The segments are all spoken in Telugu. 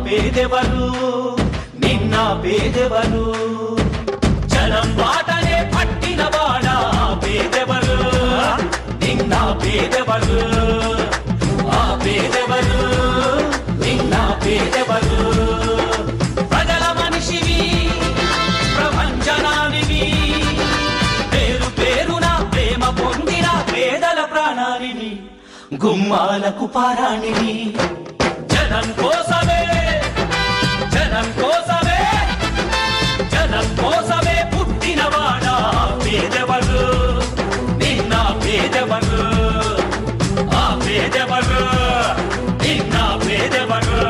పేదెవరు నిన్న పేదెవరు జనం బాటనే పట్టిన వాడా పేదెవరు నిన్న పేదెవరు ఆ పేదెవరు నిన్న పేదెవరు ప్రజల మనిషివి ప్రపంచనానివి పేరు పేరున ప్రేమ పొందిన పేదల ప్రాణానివి గుమ్మాలకు పారాణివి జనం కోసమే జనం కోసమే జనం కోసమే పుట్టినవాడా పేదెవరు నిన్న పేదెవరు ఆ పేదెవరు నిన్న పేదెవరు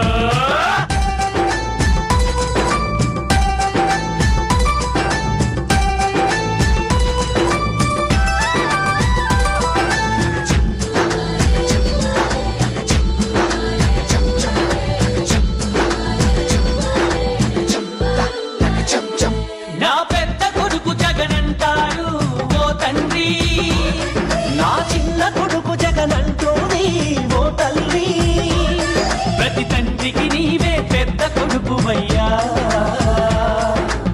నా పెద్ద కొడుకు జగనంటాడు ఓ తండ్రి నా చిన్న కొడుకు జగనంటోని ఓ తల్లి ప్రతి తండ్రికి నీవే పెద్ద కొడుకువయ్యా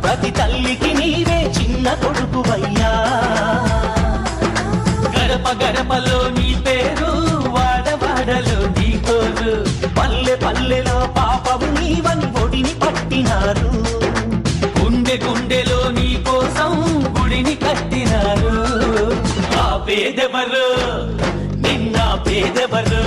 ప్రతి తల్లికి నీవే చిన్న కొడుకువయ్యా గడప గడపలో నీ పేరు వాడవాడలో నీ కోరు పల్లె పల్లెలో పాపము నీవని ఒడిని పట్టినారు గుండె గుండెలో నీ కోసం గుడిని కట్టినారు ఆ పేదెవరు నిన్న పేదెవరు